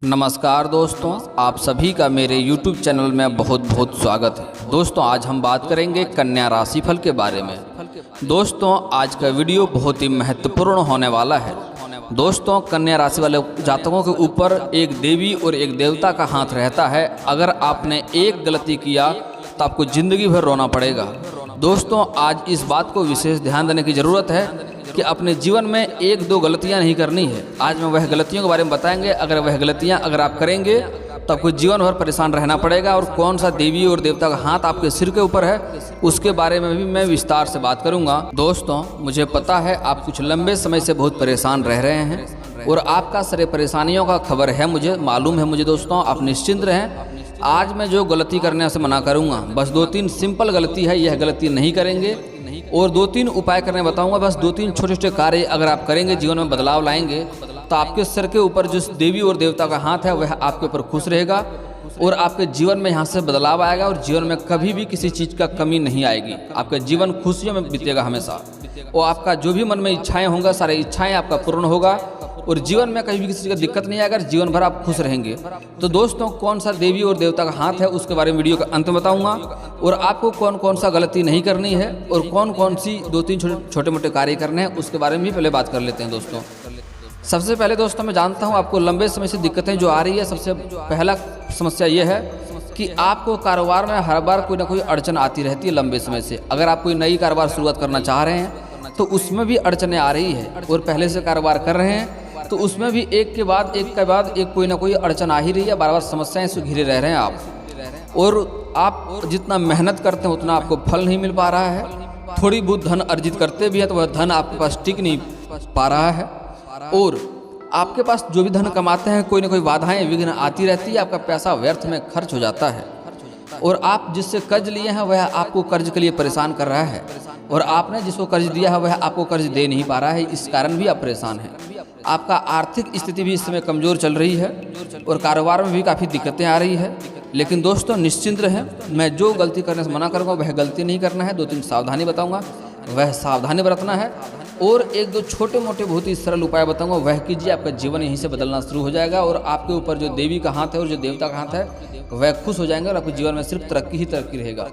नमस्कार दोस्तों, आप सभी का मेरे YouTube चैनल में बहुत बहुत स्वागत है। दोस्तों आज हम बात करेंगे कन्या राशि फल के बारे में। दोस्तों आज का वीडियो बहुत ही महत्वपूर्ण होने वाला है। दोस्तों कन्या राशि वाले जातकों के ऊपर एक देवी और एक देवता का हाथ रहता है। अगर आपने एक गलती किया तो आपको ज़िंदगी भर रोना पड़ेगा। दोस्तों आज इस बात को विशेष ध्यान देने की ज़रूरत है कि अपने जीवन में एक दो गलतियां नहीं करनी है। आज मैं वह गलतियों के बारे में बताएंगे। अगर वह गलतियां आप करेंगे तो आपको जीवन भर परेशान रहना पड़ेगा। और कौन सा देवी और देवता का हाथ आपके सिर के ऊपर है उसके बारे में भी मैं विस्तार से बात करूंगा। दोस्तों मुझे पता है आप कुछ लंबे समय से बहुत परेशान रह रहे हैं और आपका सारे परेशानियों का खबर है, मुझे मालूम है। मुझे दोस्तों आप निश्चिंत रहें। आज मैं जो गलती करने से मना करूंगा, बस दो तीन सिंपल गलती है, यह गलती नहीं करेंगे। और दो तीन उपाय करने बताऊंगा। बस दो तीन छोटे छोटे कार्य अगर आप करेंगे, जीवन में बदलाव लाएंगे, तो आपके सिर के ऊपर जिस देवी और देवता का हाथ है वह आपके ऊपर खुश रहेगा और आपके जीवन में यहाँ से बदलाव आएगा और जीवन में कभी भी किसी चीज़ का कमी नहीं आएगी। आपका जीवन खुशियों में बीतेगा हमेशा और आपका जो भी मन में इच्छाएं होंगी, सारी इच्छाएं आपका पूर्ण होगा और जीवन में कहीं भी किसी चीज़ का दिक्कत नहीं आएगा। जीवन भर आप खुश रहेंगे। तो दोस्तों कौन सा देवी और देवता का हाथ है उसके बारे में वीडियो का अंत में बताऊंगा और आपको कौन कौन सा गलती नहीं करनी है और कौन कौन सी दो तीन छोटे मोटे कार्य करने हैं उसके बारे में भी पहले बात कर लेते हैं। दोस्तों सबसे पहले दोस्तों मैं जानता हूँ आपको लंबे समय से दिक्कतें जो आ रही है। सबसे पहला समस्या ये है कि आपको कारोबार में हर बार कोई ना कोई अड़चन आती रहती है लंबे समय से। अगर आप कोई नई कारोबार शुरुआत करना चाह रहे हैं तो उसमें भी अड़चनें आ रही है और पहले से कारोबार कर रहे हैं तो उसमें भी एक के बाद एक कोई ना कोई अड़चन आ ही रही है। बार बार समस्याएं से घिरे रह रहे हैं आप और आप जितना मेहनत करते हैं उतना आपको फल नहीं मिल पा रहा है। थोड़ी बहुत धन अर्जित करते भी हैं तो वह धन आपके पास टिक नहीं पा रहा है और आपके पास जो भी धन कमाते हैं कोई ना कोई बाधाएं विघ्न आती रहती है। आपका पैसा व्यर्थ में खर्च हो जाता है और आप जिससे कर्ज लिए हैं वह आपको कर्ज के लिए परेशान कर रहा है और आपने जिसको कर्ज दिया है वह आपको कर्ज दे नहीं पा रहा है। इस कारण भी आप परेशान हैं। आपका आर्थिक स्थिति भी इस समय कमज़ोर चल रही है और कारोबार में भी काफ़ी दिक्कतें आ रही है। लेकिन दोस्तों निश्चिंत रहें, मैं जो गलती करने से मना करूँगा वह गलती नहीं करना है। दो तीन सावधानी बताऊँगा, वह सावधानी बरतना है और एक दो छोटे मोटे बहुत ही सरल उपाय बताऊंगा, वह कीजिए। आपका जीवन यहीं से बदलना शुरू हो जाएगा और आपके ऊपर जो देवी का हाथ है और जो देवता का हाथ है वह खुश हो जाएंगे और आपके जीवन में सिर्फ तरक्की ही तरक्की रहेगा।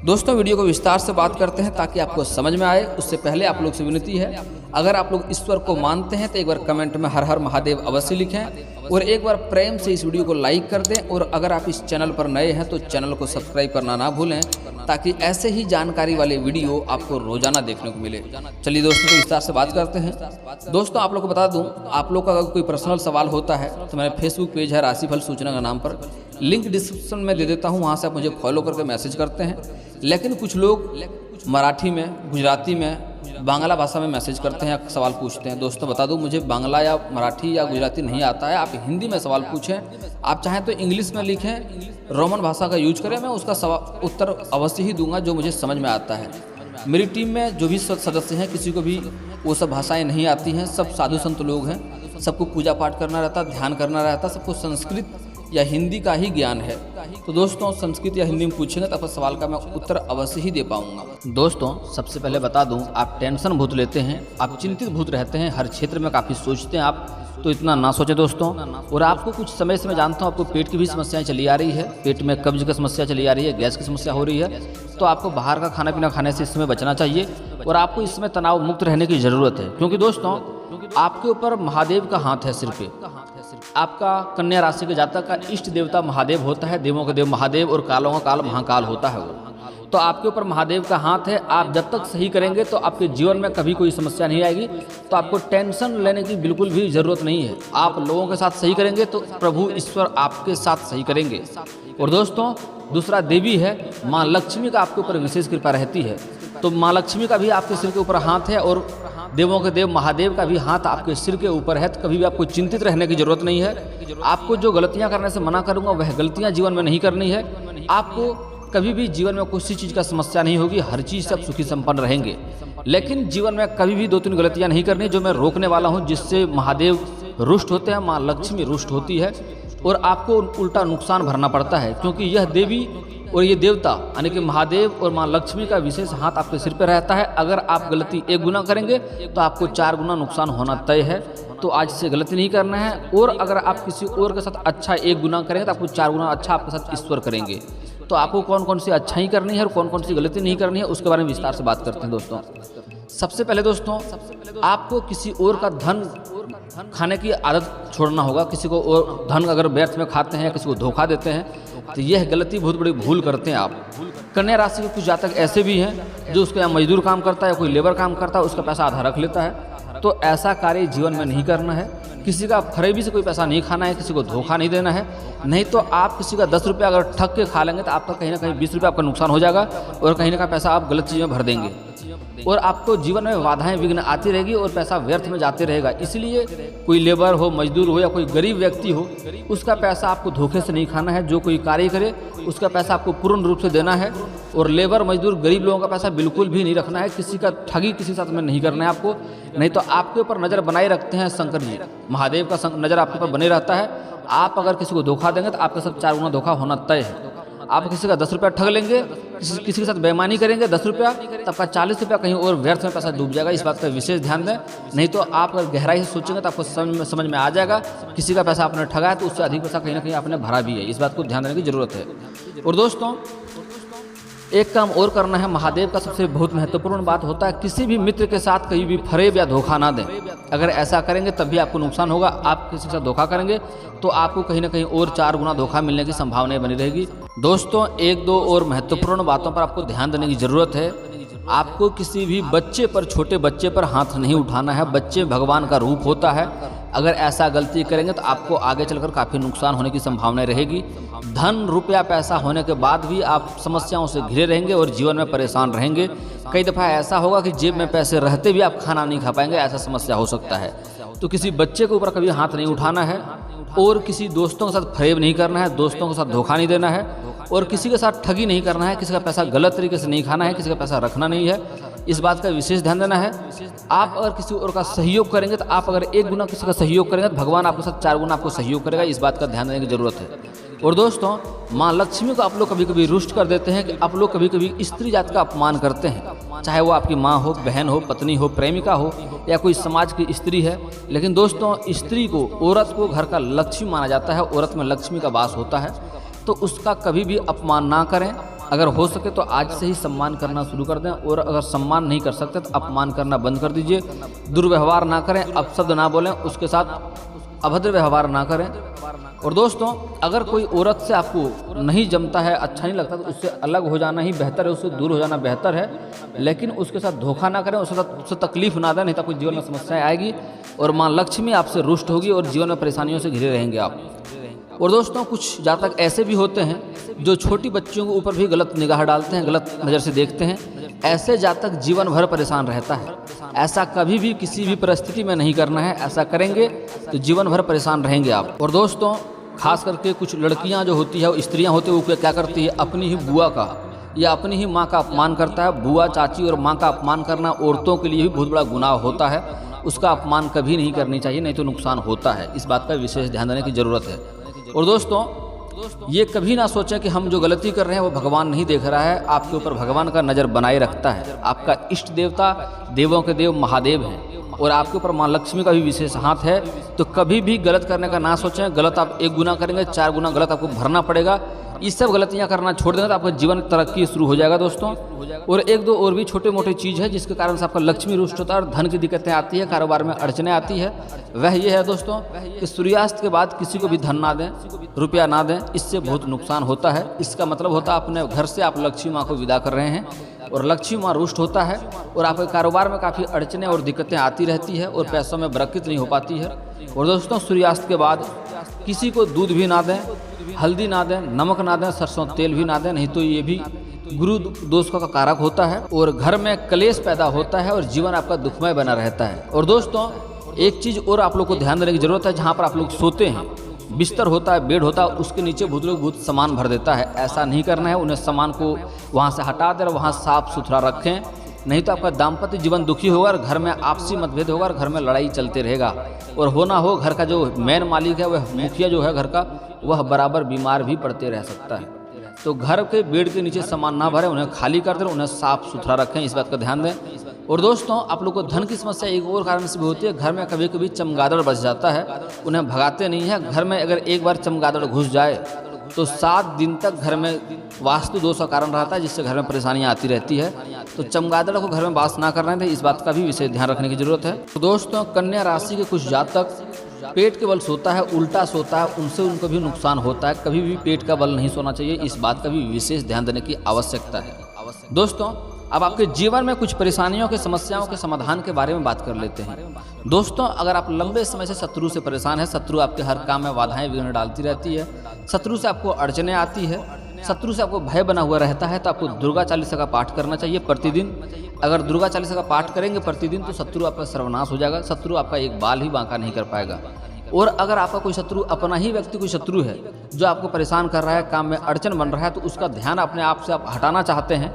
दोस्तों वीडियो को विस्तार से बात करते हैं ताकि आपको समझ में आए। उससे पहले आप लोग से विनती है, अगर आप लोग ईश्वर को मानते हैं तो एक बार कमेंट में हर हर महादेव अवश्य लिखें और एक बार प्रेम से इस वीडियो को लाइक कर दें। और अगर आप इस चैनल पर नए हैं तो चैनल को सब्सक्राइब करना ना भूलें ताकि ऐसे ही जानकारी वाले वीडियो आपको रोजाना देखने को मिले। चलिए दोस्तों तो विस्तार से बात करते हैं। दोस्तों आप लोग को बता दूं, आप लोग का अगर कोई पर्सनल सवाल होता है तो मेरा फेसबुक पेज है राशिफल सूचना का नाम पर, लिंक डिस्क्रिप्शन में दे देता हूं, वहां से आप मुझे फॉलो करके मैसेज करते हैं। लेकिन कुछ लोग मराठी में, गुजराती में, बांग्ला भाषा में मैसेज करते हैं, सवाल पूछते हैं। दोस्तों बता दूं मुझे बांग्ला या मराठी या गुजराती नहीं आता है। आप हिंदी में सवाल पूछें, आप चाहें तो इंग्लिश में लिखें, रोमन भाषा का यूज करें, मैं उसका उत्तर अवश्य ही दूंगा जो मुझे समझ में आता है। मेरी टीम में जो भी सदस्य हैं किसी को भी वो सब भाषाएं नहीं आती हैं, सब साधु संत लोग हैं, सबको पूजा पाठ करना रहता, ध्यान करना रहता, सबको संस्कृत या हिंदी का ही ज्ञान है। तो दोस्तों संस्कृत या हिंदी में पूछेंगे तो आपका सवाल का मैं उत्तर अवश्य ही दे पाऊंगा। दोस्तों सबसे पहले बता दूं, आप टेंशन बहुत लेते हैं, आप चिंतित बहुत रहते हैं, हर क्षेत्र में काफ़ी सोचते हैं आप, तो इतना ना सोचें दोस्तों। और आपको कुछ समय से मैं जानता हूँ आपको पेट की भी समस्याएं चली आ रही है, पेट में कब्ज की समस्या चली आ रही है, गैस की समस्या हो रही है, तो आपको बाहर का खाना पीना खाने से इस समय बचना चाहिए और आपको इस समय तनाव मुक्त रहने की ज़रूरत है। क्योंकि दोस्तों आपके ऊपर महादेव का हाथ है सिर पे। आपका कन्या राशि के जातक का इष्ट देवता महादेव होता है, देवों का देव महादेव और कालों का काल महाकाल होता है वो। तो आपके ऊपर महादेव का हाथ है। आप जब तक सही करेंगे तो आपके जीवन में कभी कोई समस्या नहीं आएगी। तो आपको टेंशन लेने की बिल्कुल भी ज़रूरत नहीं है। आप लोगों के साथ सही करेंगे तो प्रभु ईश्वर आपके साथ सही करेंगे। और दोस्तों दूसरा देवी है माँ लक्ष्मी का आपके ऊपर विशेष कृपा रहती है। तो माँ लक्ष्मी का भी आपके सिर के ऊपर हाथ है और देवों के देव महादेव का भी हाथ आपके सिर के ऊपर है। तो कभी भी आपको चिंतित रहने की जरूरत नहीं है। आपको जो गलतियां करने से मना करूंगा वह गलतियां जीवन में नहीं करनी है। आपको कभी भी जीवन में किसी चीज़ का समस्या नहीं होगी, हर चीज़ से आप सुखी संपन्न रहेंगे। लेकिन जीवन में कभी भी दो तीन गलतियां नहीं करनी जो मैं रोकने वाला हूं, जिससे महादेव रुष्ट होते हैं, माँ लक्ष्मी रुष्ट होती है और आपको उल्टा नुकसान भरना पड़ता है। क्योंकि यह देवी और ये देवता यानी कि महादेव और माँ लक्ष्मी का विशेष हाथ आपके सिर पर रहता है। अगर आप गलती एक गुना करेंगे तो आपको 4 गुना नुकसान होना तय है। तो आज से गलती नहीं करना है। और अगर आप किसी और के साथ अच्छा 1 गुना करेंगे तो आपको 4 गुना अच्छा आपके साथ ईश्वर करेंगे। तो आपको कौन कौन सी अच्छाई करनी है और कौन कौन सी गलती नहीं करनी है उसके बारे में विस्तार से बात करते हैं दोस्तों। सबसे पहले दोस्तों, आपको किसी और का धन खाने की आदत छोड़ना होगा। किसी को और धन अगर व्यर्थ में खाते हैं या किसी को धोखा देते हैं तो यह गलती बहुत बड़ी भूल करते हैं आप। कन्या राशि के कुछ जातक ऐसे भी हैं जो उसको या मजदूर काम करता है या कोई लेबर काम करता है, उसका पैसा आधा रख लेता है। तो ऐसा कार्य जीवन में नहीं करना है। किसी का फरेबी से कोई पैसा नहीं खाना है, किसी को धोखा नहीं देना है। नहीं तो आप किसी का 10 रुपया अगर ठग के खा लेंगे तो आपका कहीं ना कहीं 20 रुपया आपका नुकसान हो जाएगा और कहीं ना कहीं पैसा आप गलत चीज़ में भर देंगे और आपको जीवन में बाधाएं विघ्न आती रहेगी और पैसा व्यर्थ में जाते रहेगा। इसलिए कोई लेबर हो, मजदूर हो या कोई गरीब व्यक्ति हो, उसका पैसा आपको धोखे से नहीं खाना है। जो कोई कार्य करे उसका पैसा आपको पूर्ण रूप से देना है। और लेबर, मजदूर, गरीब लोगों का पैसा बिल्कुल भी नहीं रखना है। किसी का ठगी किसी साथ में नहीं करना है आपको। नहीं तो आपके ऊपर नज़र बनाए रखते हैं शंकर जी, महादेव का नज़र आपके ऊपर बने रहता है। आप अगर किसी को धोखा देंगे तो आपके साथ 4 गुना धोखा होना तय है। आप किसी का 10 रुपया ठग लेंगे, किसी के साथ बेईमानी करेंगे 10 रुपया, तब का 40 रुपया कहीं और व्यर्थ में पैसा डूब जाएगा। इस बात का विशेष ध्यान दें। नहीं तो आप अगर गहराई से सोचेंगे तो आपको समझ में आ जाएगा किसी का पैसा आपने ठगा है तो उससे अधिक पैसा कहीं ना कहीं आपने भरा भी है। इस बात को ध्यान देने की जरूरत है। और दोस्तों, एक काम और करना है। महादेव का सबसे बहुत महत्वपूर्ण बात होता है किसी भी मित्र के साथ कहीं भी फरेब या धोखा ना दें। अगर ऐसा करेंगे तभी आपको नुकसान होगा। आप किसी के साथ धोखा करेंगे तो आपको कहीं ना कहीं और 4 गुना धोखा मिलने की संभावनाएं बनी रहेगी। दोस्तों, 1-2 और महत्वपूर्ण बातों पर आपको ध्यान देने की जरूरत है। आपको किसी भी बच्चे पर, छोटे बच्चे पर हाथ नहीं उठाना है। बच्चे भगवान का रूप होता है। अगर ऐसा गलती करेंगे तो आपको आगे चलकर काफ़ी नुकसान होने की संभावना रहेगी। धन, रुपया, पैसा होने के बाद भी आप समस्याओं से घिरे रहेंगे और जीवन में परेशान रहेंगे। कई दफ़ा ऐसा होगा कि जेब में पैसे रहते भी आप खाना नहीं खा पाएंगे, ऐसा समस्या हो सकता है। तो किसी बच्चे के ऊपर कभी हाथ नहीं उठाना है और किसी दोस्तों के साथ फरेब नहीं करना है, दोस्तों के साथ धोखा नहीं देना है और किसी के साथ ठगी नहीं करना है। किसी का पैसा गलत तरीके से नहीं खाना है, किसी का पैसा रखना नहीं है। इस बात का विशेष ध्यान देना है। आप अगर किसी और का सहयोग करेंगे तो आप अगर 1 गुना किसी का सहयोग करेंगे तो भगवान आपके साथ 4 गुना आपको सहयोग करेगा। इस बात का ध्यान देने की जरूरत है। और दोस्तों, माँ लक्ष्मी को आप लोग कभी कभी रुष्ट कर देते हैं कि आप लोग कभी कभी स्त्री जात का अपमान करते हैं, चाहे वो आपकी माँ हो, बहन हो, पत्नी हो, प्रेमिका हो या कोई समाज की स्त्री है। लेकिन दोस्तों, स्त्री को, औरत को घर का लक्ष्मी माना जाता है। औरत में लक्ष्मी का वास होता है, तो उसका कभी भी अपमान ना करें। अगर हो सके तो आज से ही सम्मान करना शुरू कर दें और अगर सम्मान नहीं कर सकते तो अपमान करना बंद कर दीजिए। दुर्व्यवहार ना करें, अपशब्द ना बोलें, उसके साथ अभद्र व्यवहार ना करें। और दोस्तों, अगर कोई औरत से आपको नहीं जमता है, अच्छा नहीं लगता, तो उससे अलग हो जाना ही बेहतर है, उससे दूर हो जाना बेहतर है। लेकिन उसके साथ धोखा ना करें, उससे तकलीफ ना दें, नहीं तो कोई जीवन में समस्याएं आएगी और माँ लक्ष्मी आपसे रुष्ट होगी और जीवन में परेशानियों से घिरे रहेंगे आप। और दोस्तों, कुछ जातक ऐसे भी होते हैं जो छोटी बच्चियों के ऊपर भी गलत निगाह डालते हैं, गलत नज़र से देखते हैं। ऐसे जातक जीवन भर परेशान रहता है। ऐसा कभी भी किसी भी परिस्थिति में नहीं करना है। ऐसा करेंगे तो जीवन भर परेशान रहेंगे आप। और दोस्तों, खास करके कुछ लड़कियां जो होती है, स्त्रियां होती है, वो क्या करती है, अपनी ही बुआ का या अपनी ही माँ का अपमान करता है। बुआ, चाची और माँ का अपमान करना औरतों के लिए भी बहुत बड़ा गुनाह होता है। उसका अपमान कभी नहीं करनी चाहिए, नहीं तो नुकसान होता है। इस बात का विशेष ध्यान देने की ज़रूरत है। और दोस्तों, ये कभी ना सोचें कि हम जो गलती कर रहे हैं वो भगवान नहीं देख रहा है। आपके ऊपर भगवान का नज़र बनाए रखता है। आपका इष्ट देवता, देवों के देव महादेव हैं और आपके ऊपर माँ लक्ष्मी का भी विशेष हाथ है। तो कभी भी गलत करने का ना सोचें। गलत आप 1 गुना करेंगे, 4 गुना गलत आपको भरना पड़ेगा। ये सब गलतियां करना छोड़ देंगे तो आपका जीवन तरक्की शुरू हो जाएगा दोस्तों। और 1-2 और भी छोटे मोटे चीज़ है जिसके कारण से आपका लक्ष्मी रुष्ट होता है और धन की दिक्कतें आती है, कारोबार में अड़चने आती है। वह ये है दोस्तों कि सूर्यास्त के बाद किसी को भी धन ना दें, रुपया ना दें, इससे बहुत नुकसान होता है। इसका मतलब होता है अपने घर से आप लक्ष्मी माँ को विदा कर रहे हैं और लक्ष्मी माँ रुष्ट होता है और आपके कारोबार में काफ़ी अड़चने और दिक्कतें आती रहती है और पैसों में बरकत नहीं हो पाती है। और दोस्तों, सूर्यास्त के बाद किसी को दूध भी ना दें, हल्दी ना दें, नमक ना दें, सरसों तेल भी ना दें, नहीं तो ये भी गुरु दोष का कारक होता है और घर में कलेश पैदा होता है और जीवन आपका दुखमय बना रहता है। और दोस्तों, एक चीज़ और आप लोग को ध्यान देने की जरूरत है। जहाँ पर आप लोग सोते हैं, बिस्तर होता है, बेड होता है, उसके नीचे भूत लोग बहुत सामान भर देता है। ऐसा नहीं करना है। उन्हें सामान को वहाँ से हटा दें और वहाँ साफ सुथरा रखें, नहीं तो आपका दाम्पत्य जीवन दुखी होगा और घर में आपसी मतभेद होगा और घर में लड़ाई चलते रहेगा। और होना हो, घर का जो मेन मालिक है, वह मुखिया जो है घर का, वह बराबर बीमार भी पड़ते रह सकता है। तो घर के बेड के नीचे सामान ना भरें, उन्हें खाली कर दें, उन्हें साफ सुथरा रखें। इस बात का ध्यान दें। और दोस्तों आप लोग को धन की समस्या एक और कारण से भी होती है, घर में कभी कभी चमगादड़ बच जाता है, उन्हें भगाते नहीं है। घर में अगर एक बार चमगादड़ घुस जाए तो 7 दिन तक घर में वास्तु दोष का कारण रहता है, जिससे घर में परेशानियां आती रहती है। तो चमगादड़ को घर में वास ना करने दें, इस बात का भी विशेष ध्यान रखने की जरूरत है। तो दोस्तों कन्या राशि के कुछ जातक पेट के बल सोता है, उल्टा सोता है, उनसे उनको भी नुकसान होता है। कभी भी पेट का बल नहीं सोना चाहिए, इस बात का भी विशेष ध्यान देने की आवश्यकता है। दोस्तों अब आपके जीवन में कुछ परेशानियों के समस्याओं के समाधान के बारे में बात कर लेते हैं। दोस्तों अगर आप लंबे समय से शत्रु से परेशान है, शत्रु आपके हर काम में बाधाएं विघ्न डालती रहती है, शत्रु से आपको अड़चने आती है, शत्रु से आपको भय बना हुआ रहता है, तो आपको दुर्गा चालीसा का पाठ करना चाहिए प्रतिदिन। अगर दुर्गा चालीसा का पाठ करेंगे प्रतिदिन तो शत्रु आपका सर्वनाश हो जाएगा, शत्रु आपका एक बाल ही बांका नहीं कर पाएगा। और अगर आपका कोई शत्रु अपना ही व्यक्ति कोई शत्रु है जो आपको परेशान कर रहा है, काम में अड़चन बन रहा है, तो उसका ध्यान अपने आप से आप हटाना चाहते हैं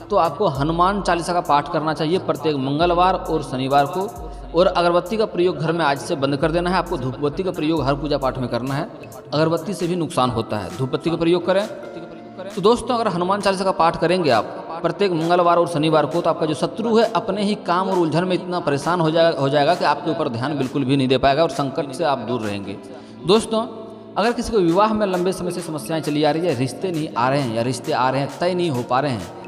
तो आपको हनुमान चालीसा का पाठ करना चाहिए प्रत्येक मंगलवार और शनिवार को। और अगरबत्ती का प्रयोग घर में आज से बंद कर देना है। आपको धूपबत्ती का प्रयोग हर पूजा पाठ में करना है, अगरबत्ती से भी नुकसान होता है, धूपबत्ती का प्रयोग करें। तो दोस्तों अगर हनुमान चालीसा का पाठ करेंगे आप प्रत्येक मंगलवार और शनिवार को, तो आपका जो शत्रु है अपने ही काम और उलझन में इतना परेशान हो जाएगा कि आपके ऊपर ध्यान बिल्कुल भी नहीं दे पाएगा और संकट से आप दूर रहेंगे। दोस्तों अगर किसी को विवाह में लंबे समय से समस्याएं चली आ रही है, रिश्ते नहीं आ रहे हैं या रिश्ते आ रहे हैं तय नहीं हो पा रहे हैं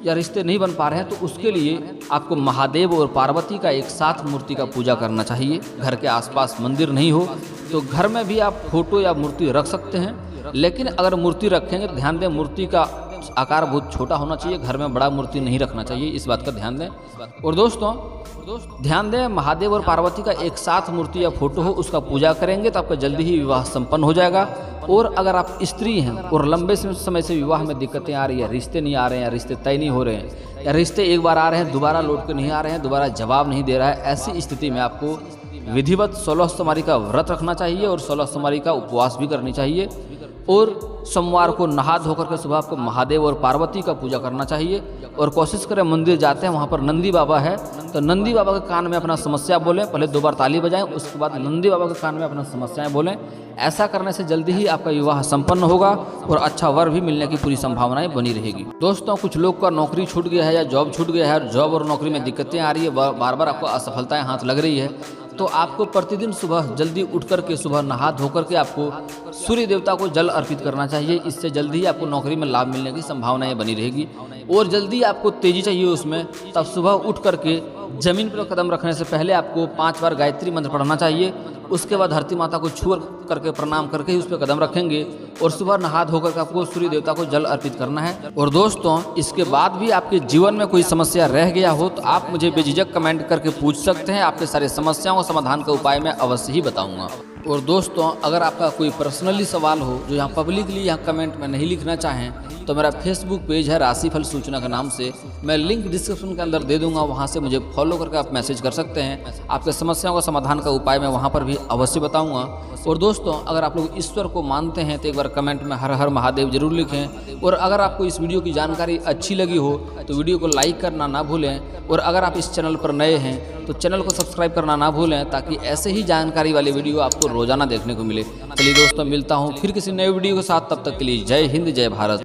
या रिश्ते नहीं बन पा रहे हैं, तो उसके लिए आपको महादेव और पार्वती का एक साथ मूर्ति का पूजा करना चाहिए। घर के आसपास मंदिर नहीं हो तो घर में भी आप फोटो या मूर्ति रख सकते हैं, लेकिन अगर मूर्ति रखेंगे तो ध्यान दें मूर्ति का आकार बहुत छोटा होना चाहिए, घर में बड़ा मूर्ति नहीं रखना चाहिए, इस बात का ध्यान दें। और दोस्तों ध्यान दें महादेव और पार्वती का एक साथ मूर्ति या फोटो हो, उसका पूजा करेंगे तो आपका जल्दी ही विवाह संपन्न हो जाएगा। और अगर आप स्त्री हैं और लंबे समय से विवाह में दिक्कतें आ रही है, रिश्ते नहीं आ रहे हैं, रिश्ते तय नहीं हो रहे हैं, या रिश्ते एक बार आ रहे हैं दोबारा लौट के नहीं आ रहे हैं, दोबारा जवाब नहीं दे रहा है, ऐसी स्थिति में आपको विधिवत 16 सोमवारी का व्रत रखना चाहिए और 16 सोमवारी का उपवास भी करनी चाहिए। और सोमवार को नहा धोकर के सुबह आपको महादेव और पार्वती का पूजा करना चाहिए। और कोशिश करें मंदिर जाते हैं वहाँ पर नंदी बाबा है तो नंदी बाबा के कान में अपना समस्या बोलें, पहले 2 बार ताली बजाएं, उसके बाद नंदी बाबा के कान में अपना समस्याएं बोलें। ऐसा करने से जल्दी ही आपका विवाह संपन्न होगा और अच्छा वर भी मिलने की पूरी संभावनाएं बनी रहेगी। दोस्तों कुछ लोग का नौकरी छूट गया है या जॉब छूट गया है, जॉब और नौकरी में दिक्कतें आ रही है, बार बार आपको असफलताएं हाथ लग रही है, तो आपको प्रतिदिन सुबह जल्दी उठ करके सुबह नहा धोकर के आपको सूर्य देवता को जल अर्पित करना चाहिए। इससे जल्दी ही आपको नौकरी में लाभ मिलने की संभावनाएं बनी रहेगी। और जल्दी आपको तेजी चाहिए उसमें, तब सुबह उठ करके जमीन पर कदम रखने से पहले आपको 5 बार गायत्री मंत्र पढ़ना चाहिए। उसके बाद धरती माता को छू करके प्रणाम करके ही उस पर कदम रखेंगे और सुबह नहा धोकर आपको सूर्य देवता को जल अर्पित करना है। और दोस्तों इसके बाद भी आपके जीवन में कोई समस्या रह गया हो तो आप मुझे बेझिझक कमेंट करके पूछ सकते हैं, आपके सारे समस्याओं का समाधान का उपाय मैं अवश्य ही बताऊंगा। और दोस्तों अगर आपका कोई पर्सनली सवाल हो जो यहाँ पब्लिकली यहाँ कमेंट में नहीं लिखना चाहें तो मेरा फेसबुक पेज है राशिफल सूचना के नाम से, मैं लिंक डिस्क्रिप्शन के अंदर दे दूंगा, वहाँ से मुझे फॉलो करके आप मैसेज कर सकते हैं। आपके समस्याओं का समाधान का उपाय मैं वहाँ पर भी अवश्य बताऊंगा। और दोस्तों अगर आप लोग ईश्वर को मानते हैं तो एक बार कमेंट में हर हर महादेव जरूर लिखें। और अगर आपको इस वीडियो की जानकारी अच्छी लगी हो तो वीडियो को लाइक करना ना भूलें। और अगर आप इस चैनल पर नए हैं तो चैनल को सब्सक्राइब करना ना भूलें, ताकि ऐसे ही जानकारी वाले वीडियो आपको रोजाना देखने को मिले। चलिए दोस्तों मिलता हूँ फिर किसी नए वीडियो के साथ, तब तक के लिए जय हिंद जय भारत।